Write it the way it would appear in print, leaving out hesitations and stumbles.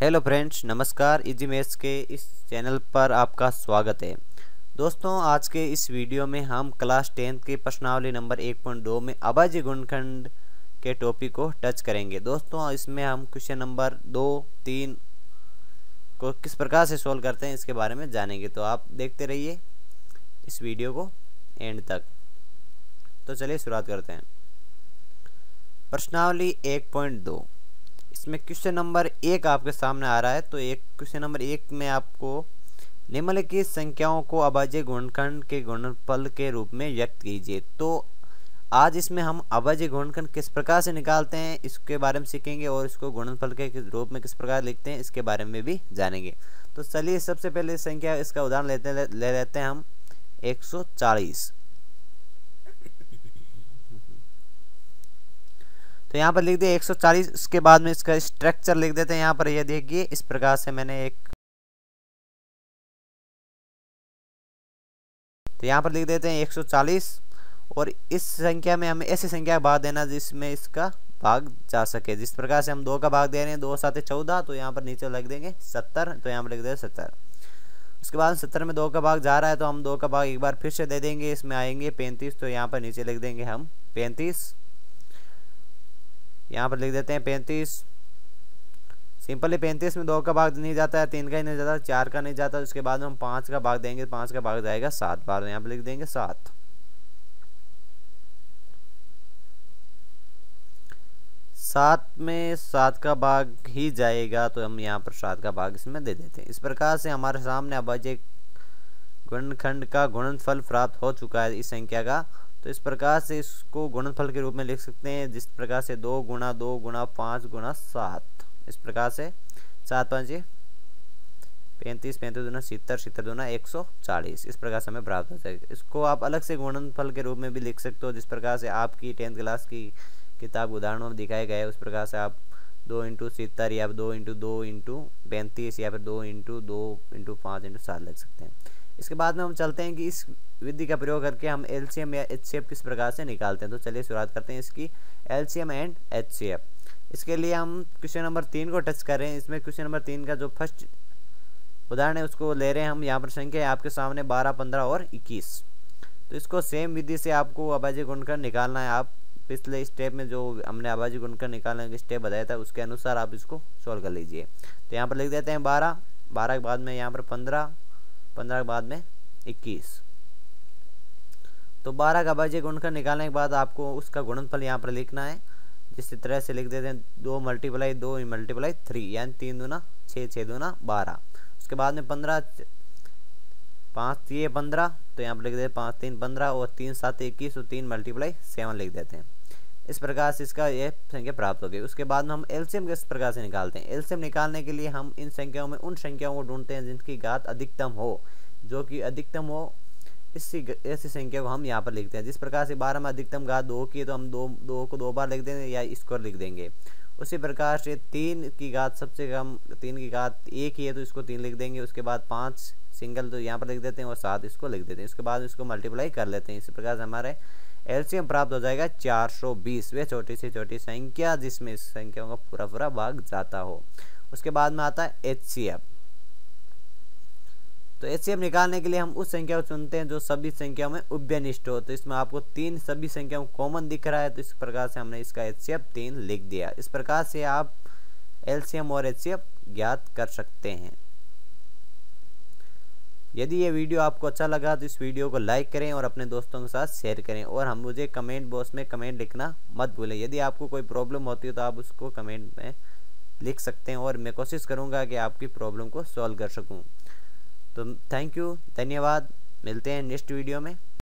Hello friends, नमस्कार। Easy maths के इस चैनल पर आपका स्वागत है। दोस्तों, आज के इस वीडियो में हम क्लास 10 की प्रश्नावली नंबर 1.2 में अभाज्य गुणनखंड के टॉपिक को टच करेंगे। दोस्तों, इसमें हम क्वेश्चन नंबर 2, 3 को किस प्रकार से सॉल्व करते हैं इसके बारे में जानेंगे। तो आप देखते रहिए इस वीडियो को एंड तक। तो चलिए शुरुआत करते हैं। प्रश्नावली 1.2, इसमें क्वेश्चन नंबर 1 आपके सामने आ रहा है। तो क्वेश्चन नंबर 1 में आपको निम्नलिखित संख्याओं को अभाज्य गुणनखंड के गुणनफल के रूप में व्यक्त कीजिए। तो आज इसमें हम अभाज्य गुणनखंड किस प्रकार से निकालते हैं इसके बारे में सीखेंगे और इसको गुणनफल के रूप में किस प्रकार लिखते हैं इसके बारे में भी जानेंगे। तो चलिए सबसे पहले संख्या इसका उदाहरण ले लेते हैं हम 140। तो यहाँ पर लिख दिया 140। इसके बाद में इसका स्ट्रक्चर लिख देते हैं। यहाँ पर ये देखिए इस प्रकार से मैंने तो यहाँ पर लिख देते हैं 140 और इस संख्या में हमें ऐसी संख्या भाग देना जिसमें इसका भाग जा सके। जिस प्रकार से हम 2 का भाग दे रहे हैं, 2 7 14, तो यहाँ पर नीचे लिख देंगे 70। तो यहाँ पर लिख देंगे 70। उसके बाद 70 में 2 का भाग जा रहा है तो हम 2 का भाग एक बार फिर से दे देंगे, इसमें आएंगे 35। तो यहाँ पर नीचे लिख देंगे हम 35। यहाँ पर लिख देते हैं 35। सिंपली 35 में 2 का भाग नहीं जाता है, 3 का ही नहीं जाता, 4 का नहीं जाता। उसके बाद में हम 5 का भाग देंगे, 5 का भाग जाएगा 7 बार। यहाँ पर लिख देंगे 7। 7 में 7 का भाग ही जाएगा तो हम यहाँ पर 7 का भाग इसमें दे देते हैं। इस प्रकार से हमारे सामने अभाज्य गुणनखंड का गुणनफल प्राप्त हो चुका है इस संख्या का। तो इस प्रकार से इसको गुणनफल के रूप में लिख सकते हैं, जिस प्रकार से 2 गुणा 2 गुणा 5 गुणा 7। इस प्रकार से 7 5 35, 35 दूना 70, 70 दूना 140। इस प्रकार से हमें प्राप्त हो जाएगा। इसको आप अलग से गुणनफल के रूप में भी लिख सकते हो, जिस प्रकार से आपकी 10th क्लास की किताब उदाहरणों में दिखाए गए उस प्रकार से आप 2 × 70 या 2 × 2 × 35 या फिर 2 × 2 × 5 × 7 लिख सकते हैं। इसके बाद में हम चलते हैं कि इस विधि का प्रयोग करके हम एलसीएम या एचसीएफ किस प्रकार से निकालते हैं। तो चलिए शुरुआत करते हैं इसकी एलसीएम एंड एचसीएफ। इसके लिए हम क्वेश्चन नंबर 3 को टच कर रहे हैं। इसमें क्वेश्चन नंबर 3 का जो फर्स्ट उदाहरण है उसको ले रहे हैं हम। यहाँ पर संख्या है आपके सामने 12, 15 और 21। तो इसको सेम विधि से आपको अभाज्य गुणनखंड निकालना है। आप पिछले स्टेप में जो हमने अभाज्य गुणनखंड निकालने का स्टेप बताया था उसके अनुसार आप इसको सॉल्व कर लीजिए। तो यहाँ पर लिख देते हैं 12, 12 के बाद में यहाँ पर 15, 15 के बाद में 21। तो 12 का अभाज्य गुणनखंड निकालने के बाद आपको उसका गुणनफल यहाँ पर लिखना है। जिस तरह से लिख देते हैं 2 × 2 × 3, यानी 3 दूना 6, 6 दूना 12। उसके बाद में 15, 5 3 15। तो यहाँ पर लिख देते हैं 5 3 15 और 3 7 21 और 3 × 7 लिख देते हैं। इस प्रकार से इसका ये संख्या प्राप्त हो गई। उसके बाद में हम एलसीएम किस प्रकार से निकालते हैं। एलसीएम निकालने के लिए हम इन संख्याओं में उन संख्याओं को ढूंढते हैं जिनकी घात अधिकतम हो, जो कि अधिकतम हो ऐसी संख्या को हम यहाँ पर लिखते हैं। जिस प्रकार से 12 में अधिकतम घात 2 की है तो हम 2 को 2 बार लिख देंगे या स्क्वायर लिख देंगे। उसी प्रकार से 3 की घात सबसे कम, 3 की घात 1 ही है तो इसको 3 लिख देंगे। उसके बाद 5 सिंगल तो यहाँ पर लिख देते हैं और 7 इसको लिख देते हैं। इसके बाद इसको मल्टीप्लाई कर लेते हैं। इस प्रकार से हमारे एलसीएम प्राप्त हो जाएगा 420। वे छोटी से छोटी संख्या जिसमें इस संख्याओं का पूरा पूरा भाग जाता हो। उसके बाद में आता है एचसीएफ। तो एचसीएफ निकालने के लिए हम उस संख्या को चुनते हैं जो सभी संख्याओं में उभयनिष्ठ हो। तो इसमें आपको 3 सभी संख्याओं कॉमन दिख रहा है, तो इस प्रकार से हमने इसका एचसीएफ 3 लिख दिया। इस प्रकार से आप एलसीएम और एचसीएफ ज्ञात कर सकते हैं। यदि ये वीडियो आपको अच्छा लगा तो इस वीडियो को लाइक करें और अपने दोस्तों के साथ शेयर करें और हम मुझे कमेंट बॉक्स में कमेंट लिखना मत भूलें। यदि आपको कोई प्रॉब्लम होती है तो आप उसको कमेंट में लिख सकते हैं और मैं कोशिश करूँगा कि आपकी प्रॉब्लम को सॉल्व कर सकूँ। तो थैंक यू, धन्यवाद। मिलते हैं नेक्स्ट वीडियो में।